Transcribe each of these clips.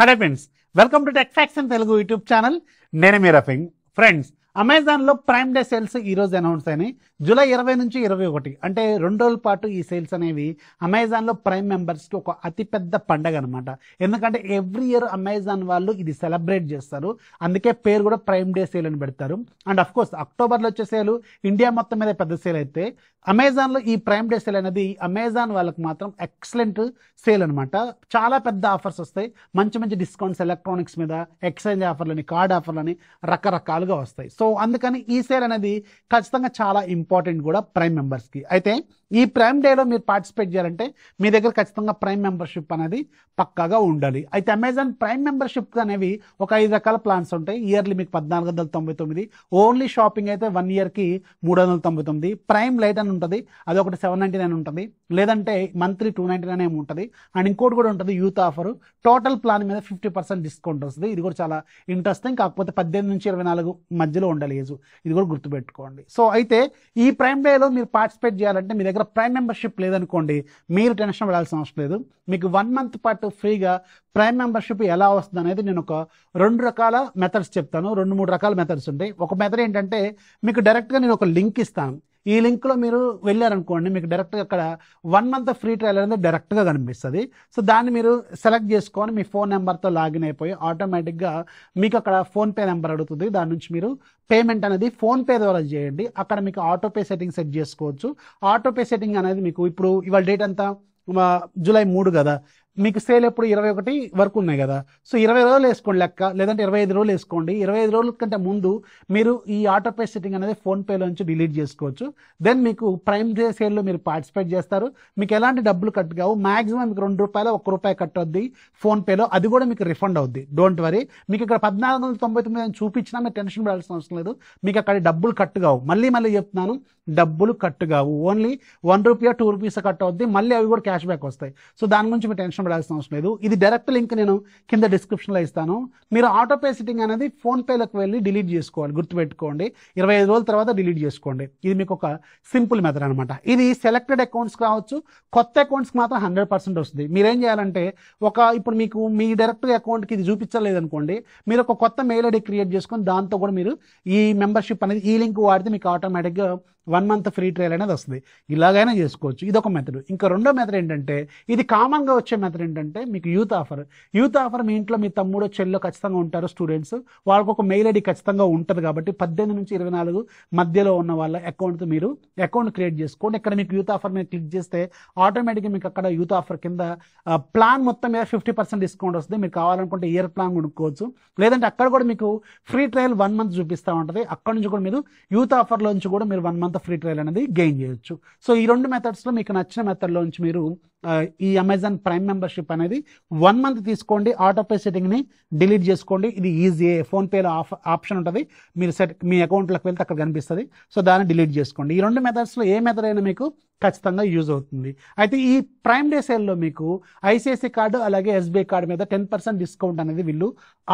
Hello friends, welcome to tech fax in Telugu YouTube channel. నేను మీ roughing. Friends, అమెజాన్లో prime day sales ఈరోజు announce అయినాయి. July 20 నుంచి 21 అంటే 2 రోజుల పాటు ఈ సేల్స్ అనేవి అమెజాన్లో ప్రైమ్ మెంబర్స్కి ఒక అతిపెద్ద పండగ అనమాట. ఎందుకంటే ఎవ్రీ ఇయర్ అమెజాన్ వాళ్ళు ఇది సెలబ్రేట్ చేస్తారు. అందుకే పేరు కూడా ప్రైమ్ డే సేల్ అని పెడతారు. అండ్ అఫ్ కోర్స్ అక్టోబర్లో వచ్చే సేల్ ఇండియా మొత్తం మీద పెద్ద సేల్ అయితే, అమెజాన్లో ఈ ప్రైమ్ డే సేల్ అనేది అమెజాన్ వాళ్ళకి మాత్రం ఎక్సలెంట్ సేల్ అనమాట. చాలా పెద్ద ఆఫర్స్ వస్తాయి, మంచి మంచి డిస్కౌంట్స్ ఎలక్ట్రానిక్స్ మీద, ఎక్స్చేంజ్ ఆఫర్లని, కార్డ్ ఆఫర్లని రకరకాలుగా వస్తాయి. సో అందుకని ఈ సేల్ అనేది ఖచ్చితంగా చాలా ఇంపార్టెంట్ కూడా ప్రైమ్ మెంబర్స్కి. అయితే ఈ ప్రైమ్ డేలో మీరు పార్టిసిపేట్ చేయాలంటే మీ దగ్గర ఖచ్చితంగా ప్రైమ్ మెంబర్షిప్ అనేది పక్కాగా ఉండాలి. అయితే అమెజాన్ ప్రైమ్ మెంబర్షిప్ అనేవి ఒక 5 రకాల ప్లాన్స్ ఉంటాయి. ఇయర్లీ మీకు 1499, ఓన్లీ షాపింగ్ అయితే 1 ఇయర్కి 399, ప్రైమ్ లైట్ అని ఉంటుంది, అది ఒకటి 799 ఉంటుంది, లేదంటే మంత్లీ 299 ఉంటుంది. అండ్ ఇంకోటి కూడా ఉంటుంది యూత్ ఆఫర్, టోటల్ ప్లాన్ మీద 50% డిస్కౌంట్ వస్తుంది. ఇది కూడా చాలా ఇంట్రెస్టింగ్. కాకపోతే 18 నుంచి 24 మధ్యలో ఉండాలి ఏజ్, ఇది కూడా గుర్తుపెట్టుకోండి. సో అయితే ఈ ప్రైమ్ డేలో మీరు పార్టిసిపేట్ చేయాలంటే మీ దగ్గర ప్రైమ్ మెంబర్షిప్ లేదనుకోండి, మీరు టెన్షన్ పడాల్సిన అవసరం లేదు. మీకు 1 మంత్ పాటు ఫ్రీగా ప్రైమ్ మెంబర్షిప్ ఎలా వస్తుంది అనేది నేను ఒక 2 రకాల మెథడ్స్ చెప్తాను. 2-3 రకాల మెథడ్స్ ఉంటాయి. ఒక మెథడ్ ఏంటంటే మీకు డైరెక్ట్గా నేను ఒక లింక్ ఇస్తాను. ఈ లింక్లో మీరు వెళ్ళారనుకోండి, మీకు డైరెక్ట్గా అక్కడ 1 మంత్ ఫ్రీ ట్రయల్ అనేది డైరెక్ట్గా కనిపిస్తుంది. సో దాన్ని మీరు సెలెక్ట్ చేసుకొని మీ ఫోన్ నెంబర్తో లాగిన్ అయిపోయి ఆటోమేటిక్గా మీకు అక్కడ ఫోన్పే నెంబర్ అడుగుతుంది. దాని నుంచి మీరు పేమెంట్ అనేది ఫోన్పే ద్వారా చేయండి. అక్కడ మీకు ఆటోపే సెట్టింగ్ సెట్ చేసుకోవచ్చు. ఆటోపే సెట్టింగ్ అనేది మీకు ఇప్పుడు ఇవాళ డేట్ అంతా జూలై 3 కదా, మీకు సేల్ ఎప్పుడు 21 వరకు ఉన్నాయి కదా. సో 20 రోజులు వేసుకోండి లెక్క, లేదంటే 25 రోజులు వేసుకోండి. 25 రోజుల కంటే ముందు మీరు ఈ ఆటోపే సెట్టింగ్ అనేది ఫోన్పేలో నుంచి డిలీట్ చేసుకోవచ్చు. దెన్ మీకు ప్రైమ్ డే సేల్లో మీరు పార్టిసిపేట్ చేస్తారు. మీకు ఎలాంటి డబ్బులు కట్ కావు. మాక్సిమం మీకు ₹2 ₹1 కట్ అవుద్ది ఫోన్పేలో, అది కూడా మీకు రిఫండ్ అవుద్ది. Don't worry. మీకు ఇక్కడ 1499 అని చూపించినా మీరు టెన్షన్ పడాల్సిన అవసరం లేదు. మీకు అక్కడ డబ్బులు కట్ కావు. మళ్ళీ చెప్తున్నాను, డబ్బులు కట్ కావు. ఓన్లీ ₹1 ₹2 కట్ అవుద్ది. మళ్ళీ అవి కూడా క్యాష్ బ్యాక్ వస్తాయి. సో దాని గురించి మీరు టెన్షన్ పడాల్సిన అవసరం లేదు. ఇది డైరెక్ట్ లింక్ నేను కింద డిస్క్రిప్షన్లో ఇస్తాను. మీరు ఆటోపే సెట్టింగ్ అనేది ఫోన్పేలోకి వెళ్ళి డిలీట్ చేసుకోవాలి. గుర్తుపెట్టుకోండి, 25 రోజుల తర్వాత డిలీట్ చేసుకోండి. ఇది మీకు ఒక సింపుల్ మెథడ్ అనమాట. ఇది సెలెక్టెడ్ అకౌంట్స్ కావచ్చు, కొత్త అకౌంట్స్కి మాత్రం 100% వస్తుంది. మీరేం చేయాలంటే ఇప్పుడు మీకు మీ డైరెక్ట్గా అకౌంట్కి ఇది చూపించలేదనుకోండి, మీరు ఒక కొత్త మెయిల్ ఐడి క్రియేట్ చేసుకొని దాంతో కూడా మీరు ఈ మెంబర్షిప్ అనేది ఈ లింక్ వాడితే మీకు ఆటోమేటిక్గా 1 మంత్ ఫ్రీ ట్రయల్ అనేది వస్తుంది. ఇలాగైనా చేసుకోవచ్చు. ఇది ఒక మెథడ్. ఇంకా రెండో మెథడ్ ఏంటంటే, ఇది కామన్గా వచ్చే మెథడ్ ఏంటంటే, మీకు యూత్ ఆఫర్. యూత్ ఆఫర్ మీ ఇంట్లో మీ తమ్ముడు చెల్లో ఖచ్చితంగా ఉంటారు స్టూడెంట్స్, వాళ్ళకు ఒక మెయిల్ ఐడి ఖచ్చితంగా ఉంటుంది. కాబట్టి 18 నుంచి 24 మధ్యలో ఉన్న వాళ్ళ అకౌంట్తో మీరు అకౌంట్ క్రియేట్ చేసుకోండి. ఇక్కడ మీకు యూత్ ఆఫర్ మీద క్లిక్ చేస్తే ఆటోమేటిక్గా మీకు అక్కడ యూత్ ఆఫర్ కింద ప్లాన్ మొత్తం మీద 50% డిస్కౌంట్ వస్తుంది. మీరు కావాలనుకుంటే ఇయర్ ప్లాన్ కొనుక్కోవచ్చు, లేదంటే అక్కడ కూడా మీకు ఫ్రీ ట్రయల్ 1 మంత్ చూపిస్తూ ఉంటుంది. అక్కడ నుంచి కూడా మీరు యూత్ ఆఫర్లో నుంచి కూడా మీరు 1 మంత్ ఫ్రీ ట్రయల్ అనేది గెయిన్ చేయొచ్చు. సో ఈ 2 మెథడ్స్లో మీకు నచ్చిన మెథడ్లో నుంచి మీరు ఈ అమెజాన్ ప్రైమ్ మెంబర్షిప్ అనేది 1 మంత్ తీసుకోండి. ఆటోపే సెట్టింగ్ని డిలీట్ చేసుకోండి. ఇది ఈజీ. ఫోన్పేలో ఆప్షన్ ఉంటుంది, మీరు మీ అకౌంట్లోకి వెళ్తే అక్కడ కనిపిస్తుంది. సో దాన్ని డిలీట్ చేసుకోండి. ఈ 2 మెథడ్స్లో ఏ మెథడ్ అయినా మీకు ఖచ్చితంగా యూజ్ అవుతుంది. అయితే ఈ ప్రైమ్ డే సేల్లో మీకు ఐసిఐసిఐ కార్డు అలాగే ఎస్బీఐ కార్డు మీద 10% డిస్కౌంట్ అనేది వీళ్ళు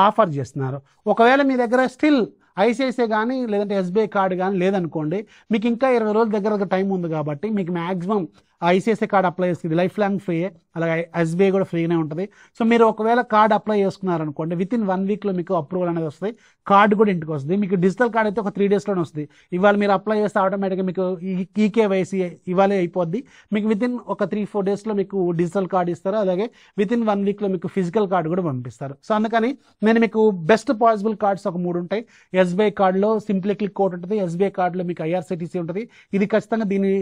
ఆఫర్ చేస్తున్నారు. ఒకవేళ మీ దగ్గర స్టిల్ ఐసిఐసిఐ కానీ లేదంటే ఎస్బీఐ కార్డు కానీ లేదనుకోండి, మీకు ఇంకా 20 రోజుల దగ్గర టైం ఉంది. కాబట్టి మీకు మ్యాక్సిమం ఐసిఐసిఐ కార్డు అప్లై చేసుకుంది లైఫ్ లాంగ్ ఫ్రీ, అలాగే ఎస్బీఐ కూడా ఫ్రీనే ఉంటుంది. సో మీరు ఒకవేళ కార్డు అప్లై చేసుకున్నారనుకోండి, వితిన్ 1 వీక్లో మీకు అప్రూవల్ అనేది వస్తుంది. కార్డు కూడా ఇంటికి వస్తుంది. మీకు డిజిటల్ కార్డు అయితే ఒక 3 డేస్లోనే వస్తుంది. ఇవాళ మీరు అప్లై చేస్తే ఆటోమేటిక్గా మీకు ఈకేవైసీ ఇవాళే అయిపోద్ది. మీకు వితిన్ ఒక 3-4 డేస్లో మీకు డిజిటల్ కార్డు ఇస్తారు. అలాగే వితిన్ 1 వీక్లో మీకు ఫిజికల్ కార్డు కూడా పంపిస్తారు. సో అందుకని నేను మీకు బెస్ట్ పాసిబుల్ కార్డ్స్ ఒక 3 ఉంటాయి. ఎస్బీఐ కార్డులో సింప్లీ క్లిక్ కోడ్ ఉంటుంది, ఎస్బీఐ కార్డులో మీకు ఐఆర్సిటీసీ ఉంటుంది. ఇది ఖచ్చితంగా దీన్ని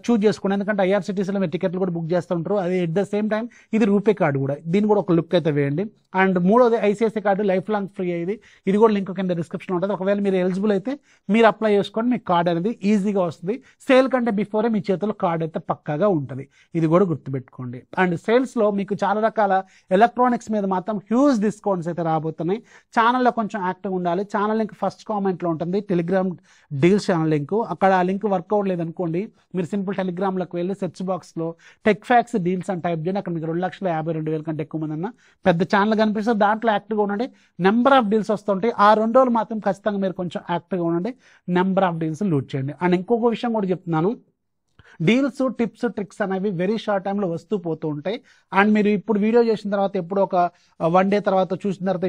చూజ్ చేసుకోండి, ఎందుకంటే ఐఆర్సిటీసీలో మీరు టికెట్లు కూడా బుక్ చేస్తూ ఉంటారు. అది ఎట్ ద సేమ్ టైం ఇది రూపే కార్డు కూడా, దీన్ని కూడా ఒక లుక్ అయితే వేయండి. అండ్ మూడోది ICICI card life long free అయ్యేది. ఇది కూడా లింక్ కింద డిస్క్రిప్షన్ ఉంటుంది. ఒకవేళ మీరు ఎలిజిబుల్ అయితే మీరు అప్లై చేసుకొని మీకు కార్డు అనేది ఈజీగా వస్తుంది. సేల్ కంటే బిఫోరే మీ చేతిలో కార్డు అయితే పక్కాగా ఉంటుంది. ఇది కూడా గుర్తుపెట్టుకోండి. అండ్ సేల్స్లో మీకు చాలా రకాల ఎలక్ట్రానిక్స్ మీద మాత్రం హ్యూజ్ డిస్కౌంట్స్ అయితే రాబోతున్నాయి. ఛానల్లో కొంచెం యాక్టివ్ ఉండాలి. ఛానల్ లింక్ ఫస్ట్ కామెంట్లో ఉంటుంది, టెలిగ్రామ్ డీల్స్ ఛానల్ లింక్. అక్కడ ఆ లింక్ వర్కౌట్ లేదనుకోండి, మీరు సింపుల్ టెలిగ్రామ్లోకి వెళ్ళి సెర్చ్ బాక్స్లో టెక్ ఫ్యాక్స్ డీల్స్ అని టైప్ చేయండి. అక్కడ మీకు 2,52,000 కంటే ఎక్కువ మంది అన్న పెద్ద ఛానల్ కనిపిస్తుంది. దాంట్లో యాక్టివ్గా ఉండండి. నెంబర్ ఆఫ్ డీల్స్ వస్తుంటాయి. ఆ 2 రోజులు మాత్రం ఖచ్చితంగా మీరు కొంచెం యాక్టివ్గా ఉండండి. నెంబర్ ఆఫ్ డీల్స్ లూట్ చేయండి. అండ్ ఇంకొక విషయం కూడా చెప్తున్నాను, డీల్స్, టిప్స్, ట్రిక్స్ అనేవి వెరీ షార్ట్ టైంలో వస్తూ పోతూ ఉంటాయి. అండ్ మీరు ఇప్పుడు వీడియో చేసిన తర్వాత ఎప్పుడు ఒక 1 డే తర్వాత చూసిన తర్వాత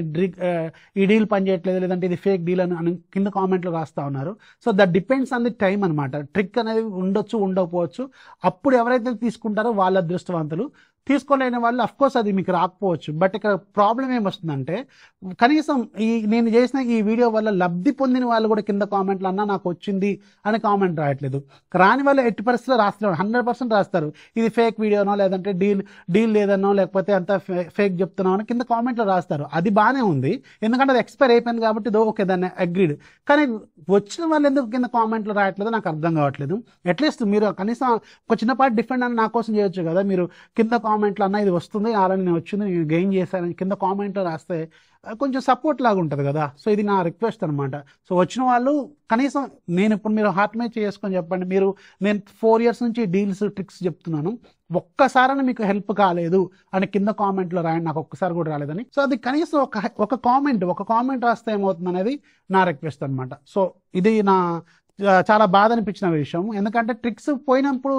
ఈ డీల్ పనిచేయట్లేదు, లేదంటే ఇది ఫేక్ డీల్ అని కింద కామెంట్లు రాస్తూ ఉన్నారు. So that depends on the time అనమాట. ట్రిక్ అనేది ఉండొచ్చు, ఉండకపోవచ్చు. అప్పుడు ఎవరైతే తీసుకుంటారో వాళ్ళ అదృష్టవంతులు. తీసుకోలేని వాళ్ళు అఫ్కోర్స్ అది మీకు రాకపోవచ్చు. బట్ ఇక్కడ ప్రాబ్లం ఏమొస్తుందంటే, కనీసం నేను చేసిన ఈ వీడియో వల్ల లబ్ధి పొందిన వాళ్ళు కూడా కింద కామెంట్లు అన్నా నాకు వచ్చింది అని కామెంట్ రాయట్లేదు. రాని వాళ్ళు ఎట్టి పరిస్థితుల్లో రాస్తారు, 100% రాస్తారు. ఇది ఫేక్ వీడియోనో, లేదంటే డీల్ లేదనో, లేకపోతే అంత ఫేక్ చెప్తున్నావు అని కింద కామెంట్లో రాస్తారు. అది బాగానే ఉంది, ఎందుకంటే అది ఎక్స్పైర్ అయిపోయింది కాబట్టి ఓకే, దాన్ని అగ్రీడ్. కానీ వచ్చిన వాళ్ళు ఎందుకు కింద కామెంట్లు రాయట్లేదు నాకు అర్థం కావట్లేదు. అట్లీస్ట్ మీరు కనీసం ఒక చిన్నపాటి డిఫెండ్ అని నా కోసం చేయొచ్చు కదా. మీరు కింద కామెంట్లు అన్న ఇది వస్తుంది, ఆల్రెడీ నేను వచ్చింది, నేను గెయిన్ చేశాను కింద కామెంట్లో రాస్తే కొంచెం సపోర్ట్ లాగా ఉంటుంది కదా. సో ఇది నా రిక్వెస్ట్ అనమాట. సో వచ్చిన వాళ్ళు కనీసం నేను ఇప్పుడు మీరు హార్ట్ మ్యాచ్ చేసుకొని చెప్పండి. నేను 4 years నుంచి డీల్స్, ట్రిక్స్ చెప్తున్నాను, ఒక్కసారైనా మీకు హెల్ప్ కాలేదు అని కింద కామెంట్లో రాయండి. నాకు ఒక్కసారి కూడా రాలేదని. సో అది కనీసం ఒక కామెంట్ రాస్తే ఏమవుతుంది అనేది నా రిక్వెస్ట్ అనమాట. సో ఇది నా చాలా బాధ అనిపించిన విషయం. ఎందుకంటే ట్రిక్స్ పోయినప్పుడు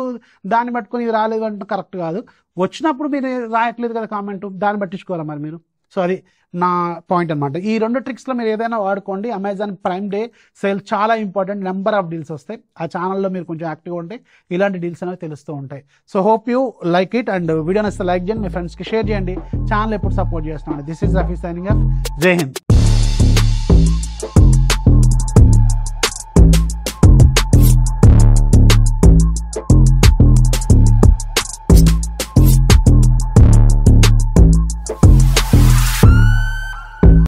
దాన్ని పట్టుకొని ఇది రాలేదు అంటే కరెక్ట్ కాదు. వచ్చినప్పుడు మీరు రాయట్లేదు కదా కామెంట్, దాన్ని పట్టించుకోవాలి మరి మీరు. సో అది నా పాయింట్ అనమాట. ఈ 2 ట్రిక్స్లో మీరు ఏదైనా వాడుకోండి. అమెజాన్ ప్రైమ్ డే సేల్ చాలా ఇంపార్టెంట్, నెంబర్ ఆఫ్ డీల్స్ వస్తాయి. ఆ ఛానల్లో మీరు కొంచెం యాక్టివ్గా ఉంటే ఇలాంటి డీల్స్ అనేవి తెలుస్తూ ఉంటాయి. So hope you like it. And వీడియోని వస్తే లైక్ చేయండి, మీ ఫ్రెండ్స్కి షేర్ చేయండి. ఛానల్ ఎప్పుడు సపోర్ట్ చేస్తున్నాను. This is Rafi signing off. జై హింద్.